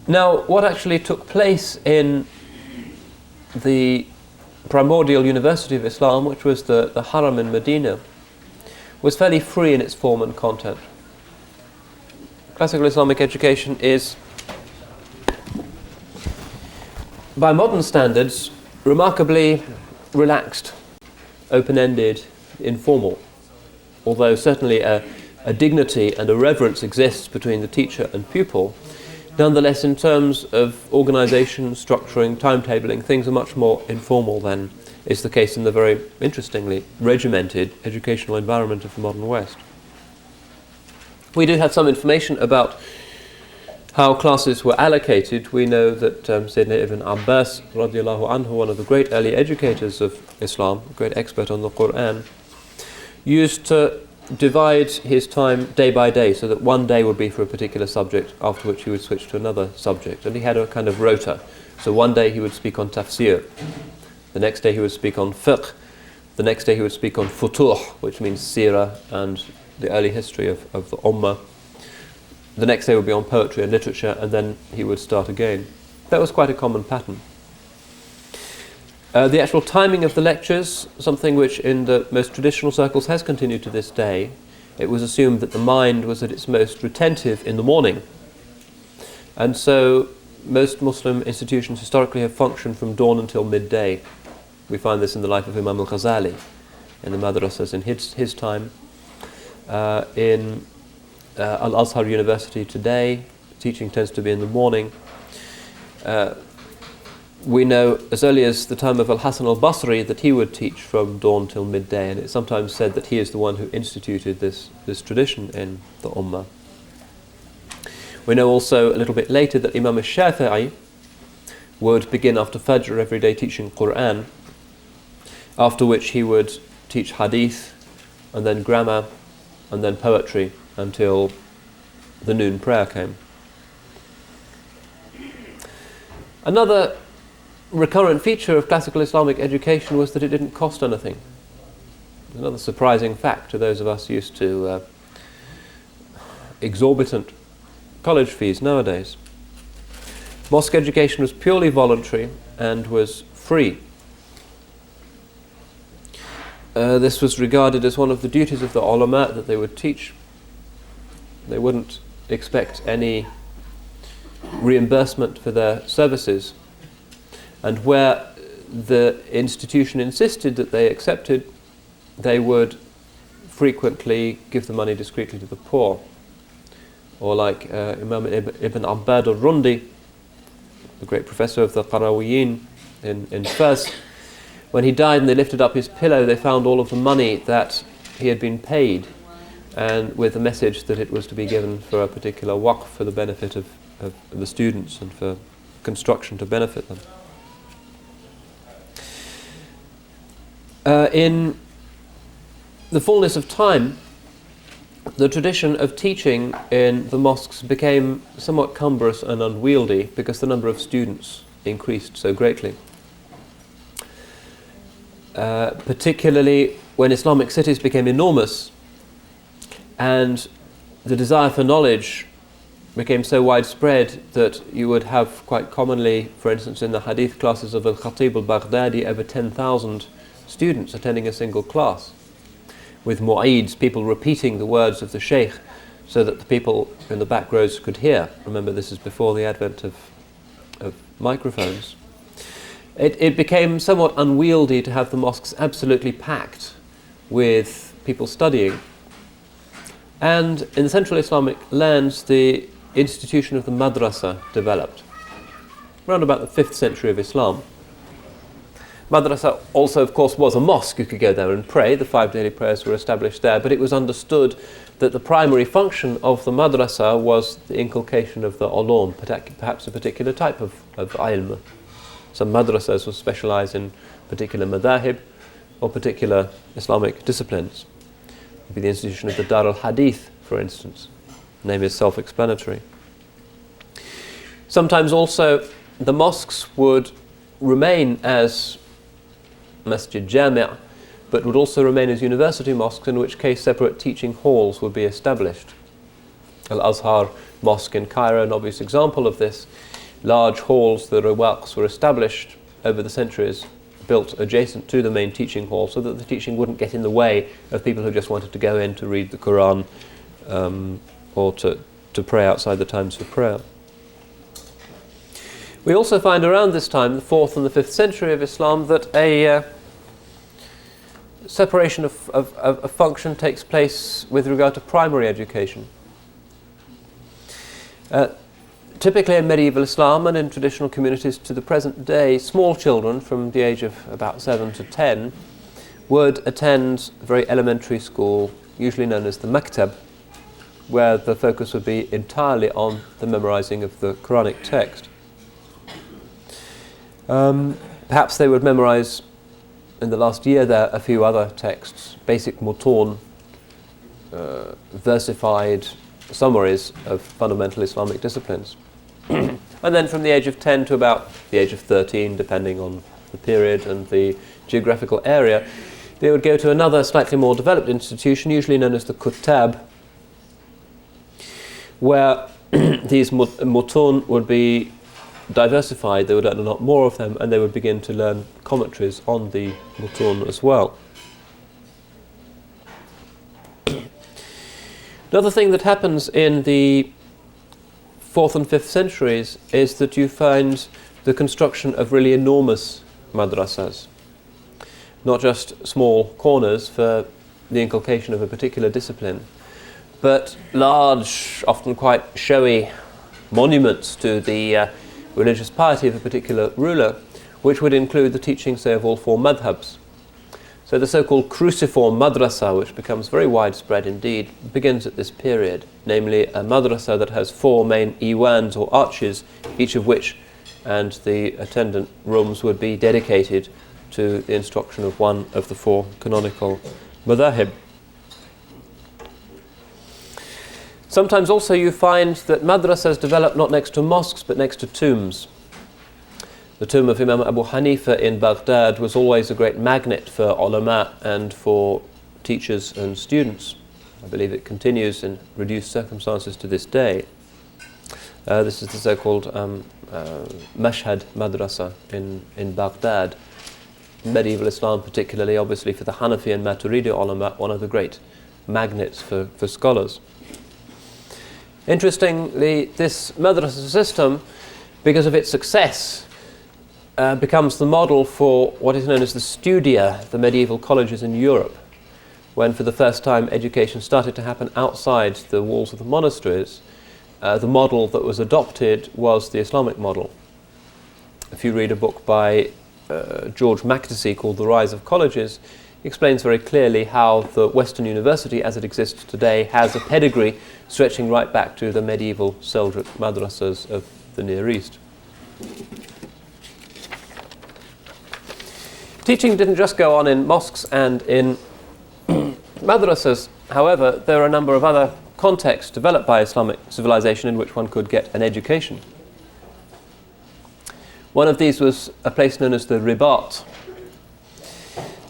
Now, what actually took place in the primordial University of Islam, which was the Haram in Medina, was fairly free in its form and content. Classical Islamic education is, by modern standards, remarkably relaxed, open-ended, informal, although certainly a dignity and a reverence exists between the teacher and pupil. Nonetheless, in terms of organisation, structuring, timetabling, things are much more informal than is the case in the very interestingly regimented educational environment of the modern West. We do have some information about how classes were allocated. We know that Sayyidina Ibn Abbas, radiallahu anhu, one of the great early educators of Islam, a great expert on the Qur'an, used to divide his time day by day, so that one day would be for a particular subject, after which he would switch to another subject. And he had a kind of rota. So one day he would speak on tafsir, the next day he would speak on fiqh, the next day he would speak on futuh, which means seerah and the early history of the ummah. The next day would be on poetry and literature, and then he would start again. That was quite a common pattern. The actual timing of the lectures, something which in the most traditional circles has continued to this day. It was assumed that the mind was at its most retentive in the morning. And so most Muslim institutions historically have functioned from dawn until midday. We find this in the life of Imam al-Ghazali, in the madrasas in his time. In Al-Azhar University today, teaching tends to be in the morning. We know as early as the time of Al-Hasan al-Basri that he would teach from dawn till midday, and it's sometimes said that he is the one who instituted this tradition in the Ummah. We know also a little bit later that Imam al-Shafi'i would begin after Fajr every day teaching Qur'an, after which he would teach hadith, and then grammar, and then poetry, until the noon prayer came. Another recurrent feature of classical Islamic education was that it didn't cost anything. Another surprising fact to those of us used to exorbitant college fees nowadays. Mosque education was purely voluntary and was free. This was regarded as one of the duties of the ulama that they would teach. They wouldn't expect any reimbursement for their services. And where the institution insisted that they accepted, they would frequently give the money discreetly to the poor. Or like Imam Ibn Abbad al-Rundi, the great professor of the Qarawiyyin in Fez, when he died and they lifted up his pillow, they found all of the money that he had been paid, and with a message that it was to be given for a particular waqf for the benefit of the students and for construction to benefit them. In the fullness of time, the tradition of teaching in the mosques became somewhat cumbrous and unwieldy because the number of students increased so greatly. Particularly when Islamic cities became enormous and the desire for knowledge became so widespread that you would have quite commonly, for instance in the hadith classes of Al-Khatib al-Baghdadi, over 10,000 students attending a single class, with mu'eeds, people repeating the words of the sheikh so that the people in the back rows could hear. Remember, this is before the advent of microphones. It became somewhat unwieldy to have the mosques absolutely packed with people studying. And in the Central Islamic lands, the institution of the madrasa developed around about the 5th century of Islam. Madrasa also, of course, was a mosque. You could go there and pray. The 5 daily prayers were established there, but it was understood that the primary function of the madrasa was the inculcation of the ulum, perhaps a particular type of ilm. Some madrasas will specialize in particular madahib or particular Islamic disciplines. It would be the institution of the Dar al-Hadith, for instance. The name is self-explanatory. Sometimes also the mosques would remain as Masjid Jami', but would also remain as university mosques, in which case separate teaching halls would be established. Al-Azhar Mosque in Cairo, an obvious example of this. Large halls, the rawaqs, were established over the centuries, built adjacent to the main teaching hall so that the teaching wouldn't get in the way of people who just wanted to go in to read the Quran or to pray outside the times of prayer. We also find around this time, the 4th and the 5th century of Islam, that a separation of function takes place with regard to primary education. Typically in medieval Islam and in traditional communities to the present day, small children from the age of about 7 to 10 would attend a very elementary school, usually known as the maktab, where the focus would be entirely on the memorizing of the Quranic text. Perhaps they would memorize in the last year there a few other texts, basic muton, versified summaries of fundamental Islamic disciplines. And then from the age of 10 to about the age of 13, depending on the period and the geographical area, they would go to another slightly more developed institution, usually known as the Kuttab, where these mutun would be diversified. They would learn a lot more of them, and they would begin to learn commentaries on the mutun as well. Another thing that happens in the 4th and 5th centuries is that you find the construction of really enormous madrasas, not just small corners for the inculcation of a particular discipline, but large, often quite showy monuments to the religious piety of a particular ruler, which would include the teaching, say, of all 4 madhabs. So the so-called cruciform madrasa, which becomes very widespread indeed, begins at this period, namely a madrasa that has 4 main iwans or arches, each of which and the attendant rooms would be dedicated to the instruction of one of the 4 canonical madhahib. Sometimes also you find that madrasas develop not next to mosques but next to tombs. The tomb of Imam Abu Hanifa in Baghdad was always a great magnet for ulama and for teachers and students. I believe it continues in reduced circumstances to this day. This is the so-called Mashhad Madrasa in Baghdad. Medieval Islam particularly, obviously for the Hanafi and Maturidi ulama, one of the great magnets for scholars. Interestingly, this madrasa system, because of its success, becomes the model for what is known as the studia, the medieval colleges in Europe, when for the first time education started to happen outside the walls of the monasteries. The model that was adopted was the Islamic model. If you read a book by George Makdisi called The Rise of Colleges, he explains very clearly how the Western University as it exists today has a pedigree stretching right back to the medieval Seljuk madrasas of the Near East. Teaching didn't just go on in mosques and in madrasas. However, there are a number of other contexts developed by Islamic civilization in which one could get an education. One of these was a place known as the Ribat.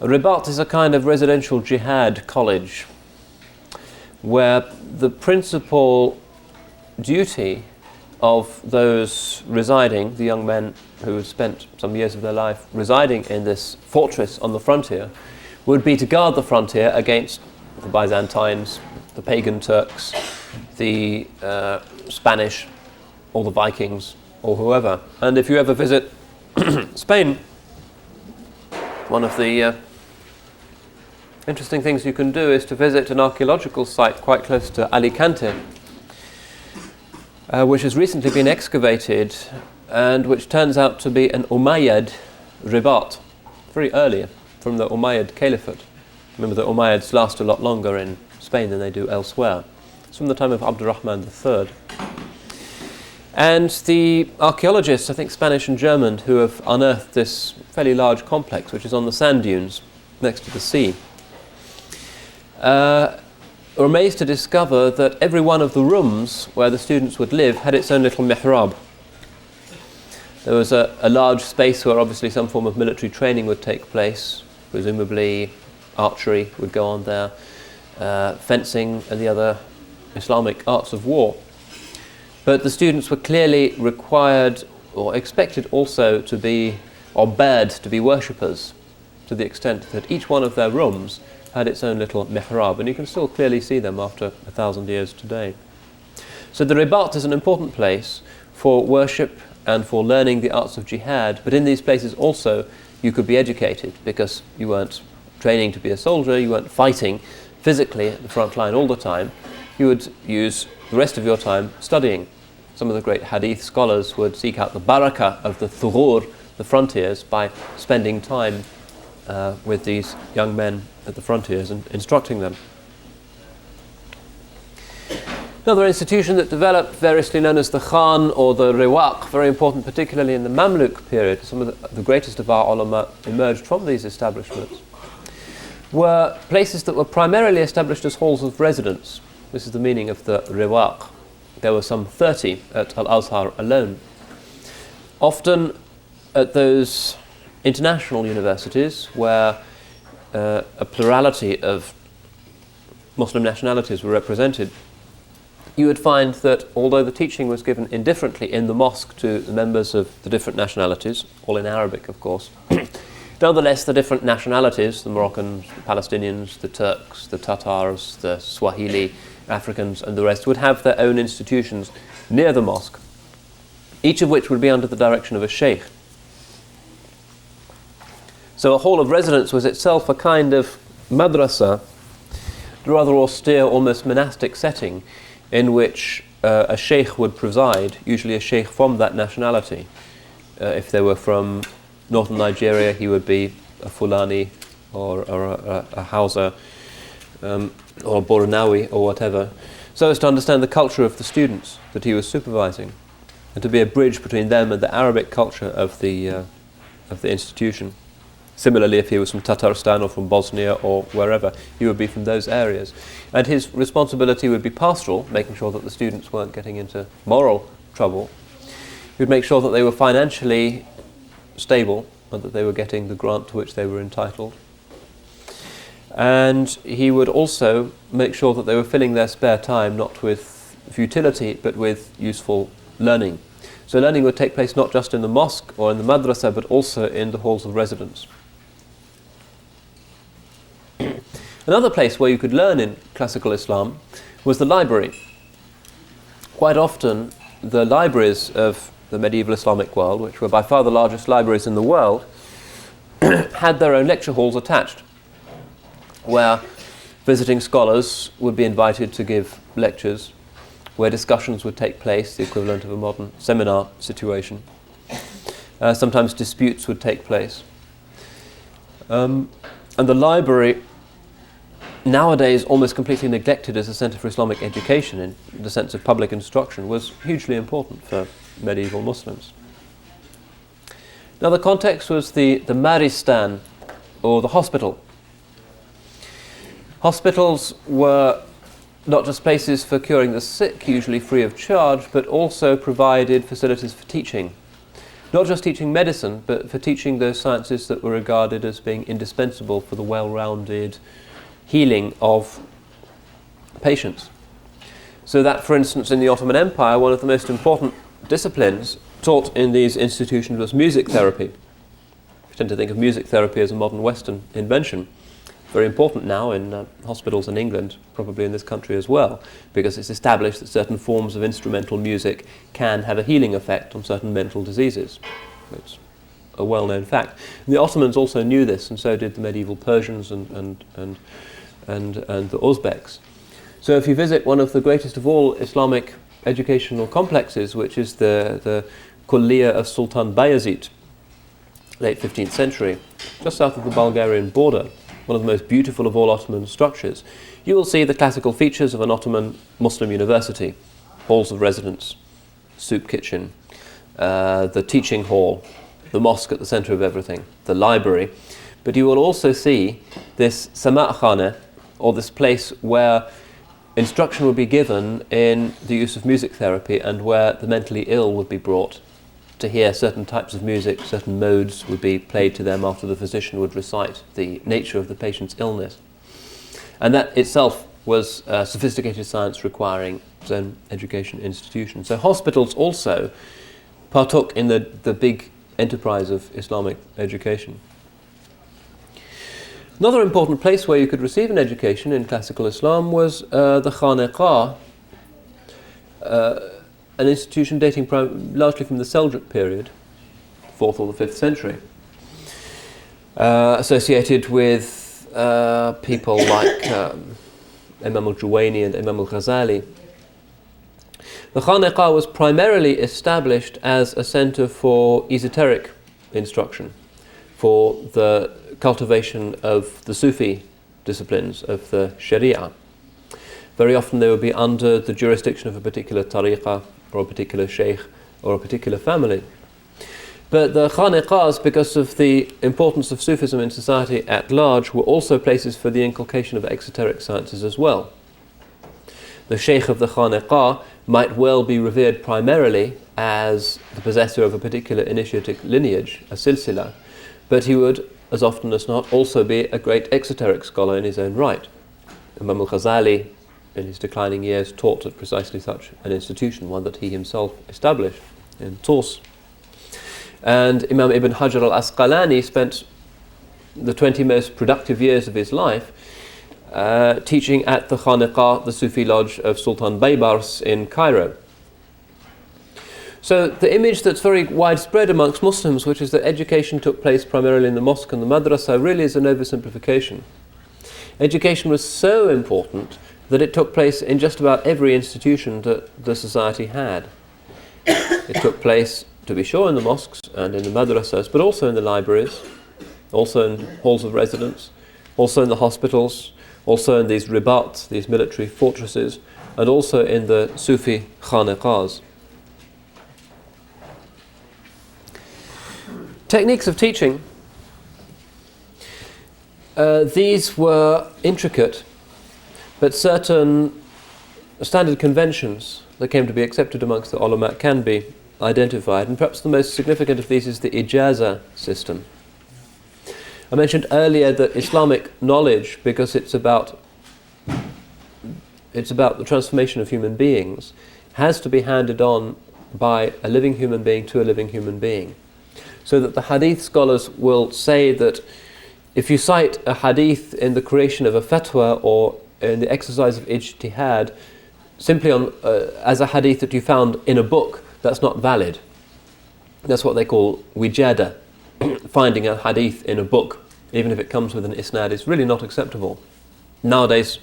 A Ribat is a kind of residential jihad college where the principal duty of those residing, the young men who had spent some years of their life residing in this fortress on the frontier, would be to guard the frontier against the Byzantines, the pagan Turks, the Spanish, or the Vikings, or whoever. And if you ever visit Spain, one of the interesting things you can do is to visit an archaeological site quite close to Alicante, which has recently been excavated and which turns out to be an Umayyad Ribat, very early, from the Umayyad Caliphate. Remember, the Umayyads last a lot longer in Spain than they do elsewhere. It's from the time of Abdurrahman III. And the archaeologists, I think Spanish and German, who have unearthed this fairly large complex, which is on the sand dunes next to the sea, were amazed to discover that every one of the rooms where the students would live had its own little mihrab. There was a large space where obviously some form of military training would take place, presumably archery would go on there, fencing and the other Islamic arts of war. But the students were clearly required or expected also to be, or bade to be worshippers, to the extent that each one of their rooms had its own little mihrab, and you can still clearly see them after 1,000 years today. So the ribat is an important place for worship and for learning the arts of jihad, but in these places also you could be educated, because you weren't training to be a soldier, you weren't fighting physically at the front line all the time. You would use the rest of your time studying. Some of the great hadith scholars would seek out the barakah of the thughur, the frontiers, by spending time with these young men at the frontiers and instructing them. Another institution that developed, variously known as the Khan or the Riwaq, very important particularly in the Mamluk period, some of the greatest of our ulama emerged from these establishments, were places that were primarily established as halls of residence. This is the meaning of the Riwaq. There were some 30 at Al-Azhar alone. Often at those international universities where a plurality of Muslim nationalities were represented, you would find that although the teaching was given indifferently in the mosque to the members of the different nationalities, all in Arabic of course, nonetheless the different nationalities, the Moroccans, the Palestinians, the Turks, the Tatars, the Swahili, Africans and the rest, would have their own institutions near the mosque, each of which would be under the direction of a sheikh. So a hall of residence was itself a kind of madrasa, a rather austere, almost monastic setting, in which a sheikh would preside, usually a sheikh from that nationality. If they were from northern Nigeria, he would be a Fulani or a Hausa or a Bornawi or whatever, so as to understand the culture of the students that he was supervising and to be a bridge between them and the Arabic culture of the institution. Similarly, if he was from Tatarstan or from Bosnia or wherever, he would be from those areas. And his responsibility would be pastoral, making sure that the students weren't getting into moral trouble. He would make sure that they were financially stable and that they were getting the grant to which they were entitled. And he would also make sure that they were filling their spare time not with futility but with useful learning. So learning would take place not just in the mosque or in the madrasa but also in the halls of residence. Another place where you could learn in classical Islam was the library. Quite often the libraries of the medieval Islamic world, which were by far the largest libraries in the world, had their own lecture halls attached, where visiting scholars would be invited to give lectures, where discussions would take place, the equivalent of a modern seminar situation. Sometimes disputes would take place. And the library, nowadays almost completely neglected as a centre for Islamic education in the sense of public instruction, was hugely important for medieval Muslims. Now the context was the Maristan, or the hospital. Hospitals were not just places for curing the sick, usually free of charge, but also provided facilities for teaching. Not just teaching medicine, but for teaching those sciences that were regarded as being indispensable for the well-rounded healing of patients. So that, for instance, in the Ottoman Empire, one of the most important disciplines taught in these institutions was music therapy. We tend to think of music therapy as a modern Western invention. Very important now in hospitals in England, probably in this country as well, because it's established that certain forms of instrumental music can have a healing effect on certain mental diseases. It's a well-known fact. And the Ottomans also knew this, and so did the medieval Persians and the Uzbeks. So if you visit one of the greatest of all Islamic educational complexes, which is the Kulliya of Sultan Bayezid, late 15th century, just south of the Bulgarian border, one of the most beautiful of all Ottoman structures, you will see the classical features of an Ottoman Muslim university: halls of residence, soup kitchen, the teaching hall, the mosque at the centre of everything, the library. But you will also see this Sama'khane, or this place where instruction would be given in the use of music therapy and where the mentally ill would be brought to hear certain types of music, certain modes would be played to them after the physician would recite the nature of the patient's illness. And that itself was sophisticated science requiring its own education institution. So hospitals also partook in the big enterprise of Islamic education. Another important place where you could receive an education in classical Islam was the Khanaqah, an institution dating largely from the Seljuk period, 4th or the 5th century, associated with people like Imam al-Juwayni and Imam al-Ghazali. The Khanaqah was primarily established as a center for esoteric instruction, for the cultivation of the Sufi disciplines of the Sharia. Very often they would be under the jurisdiction of a particular tariqah or a particular sheikh or a particular family. But the Khanaqahs, because of the importance of Sufism in society at large, were also places for the inculcation of exoteric sciences as well. The sheikh of the Khanaqah might well be revered primarily as the possessor of a particular initiatic lineage, a silsila, but he would, as often as not, also be a great exoteric scholar in his own right. Imam al-Ghazali, in his declining years, taught at precisely such an institution, one that he himself established in Turs. And Imam Ibn Hajar al-Asqalani spent the 20 most productive years of his life teaching at the Khanaqah, the Sufi lodge of Sultan Baybars in Cairo. So the image that's very widespread amongst Muslims, which is that education took place primarily in the mosque and the madrasa, really is an oversimplification. Education was so important that it took place in just about every institution that the society had. It took place, to be sure, in the mosques and in the madrasas, but also in the libraries, also in halls of residence, also in the hospitals, also in these ribat, these military fortresses, and also in the Sufi khanaqahs. Techniques of teaching. These were intricate, but certain standard conventions that came to be accepted amongst the ulama can be identified, and perhaps the most significant of these is the ijaza system. I mentioned earlier that Islamic knowledge, because it's about the transformation of human beings, has to be handed on by a living human being to a living human being. So that the hadith scholars will say that if you cite a hadith in the creation of a fatwa or in the exercise of ijtihad simply as a hadith that you found in a book, that's not valid. That's what they call wijada. Finding a hadith in a book, even if it comes with an isnad, is really not acceptable. Nowadays,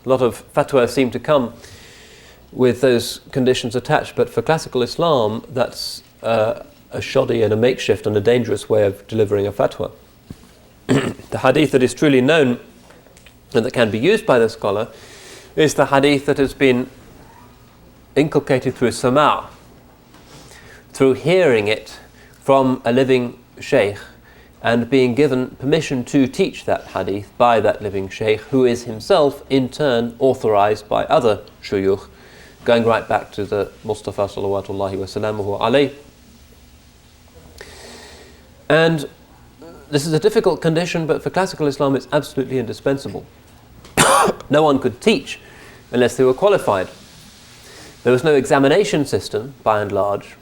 a lot of fatwas seem to come with those conditions attached, but for classical Islam, that's a shoddy and a makeshift and a dangerous way of delivering a fatwa. The hadith that is truly known and that can be used by the scholar is the hadith that has been inculcated through sama', through hearing it from a living sheikh and being given permission to teach that hadith by that living sheikh, who is himself in turn authorized by other shuyukh, going right back to the Mustafa salawatullahi wa salamuhu alayh. And this is a difficult condition, but for classical Islam it's absolutely indispensable. No one could teach unless they were qualified. There was no examination system, by and large.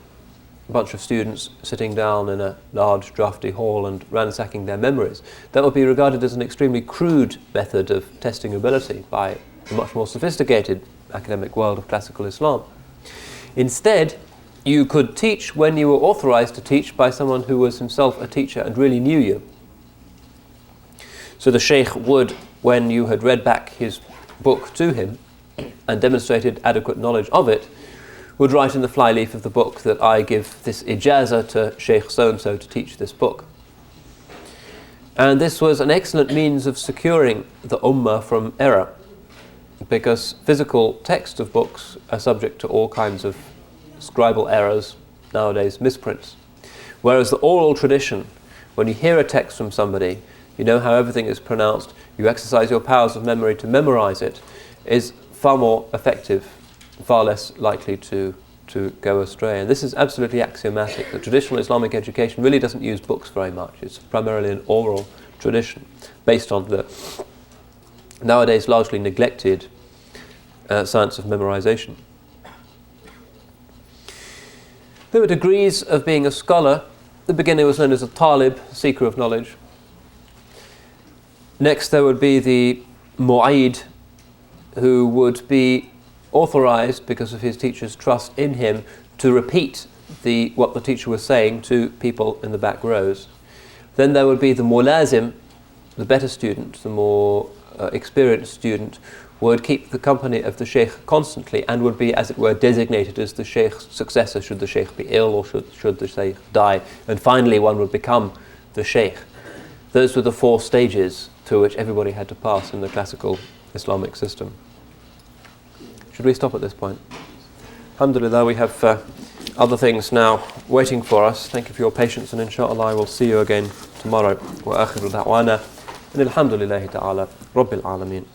A bunch of students sitting down in a large drafty hall and ransacking their memories. That would be regarded as an extremely crude method of testing ability by the much more sophisticated academic world of classical Islam. Instead, you could teach when you were authorized to teach by someone who was himself a teacher and really knew you. So the sheikh would, when you had read back his book to him and demonstrated adequate knowledge of it, would write in the flyleaf of the book that I give this ijaza to Sheikh so-and-so to teach this book. And this was an excellent means of securing the ummah from error, because physical text of books are subject to all kinds of scribal errors, nowadays misprints. Whereas the oral tradition, when you hear a text from somebody, you know how everything is pronounced, you exercise your powers of memory to memorize it, is far more effective, far less likely to go astray. And this is absolutely axiomatic. The traditional Islamic education really doesn't use books very much. It's primarily an oral tradition based on the nowadays largely neglected science of memorization. There were degrees of being a scholar. The beginner was known as a talib, seeker of knowledge. Next there would be the mu'aid, who would be authorized, because of his teacher's trust in him, to repeat what the teacher was saying to people in the back rows. Then there would be the mulazim, the better student, the more experienced student, would keep the company of the sheikh constantly and would be, as it were, designated as the sheikh's successor should the sheikh be ill or should the sheikh die. And finally one would become the sheikh. Those were the 4 stages through which everybody had to pass in the classical Islamic system. Should we stop at this point? Alhamdulillah, we have other things now waiting for us. Thank you for your patience, and inshallah I will see you again tomorrow. Wa akhiru da'wana and alhamdulillahi ta'ala rabbil alameen.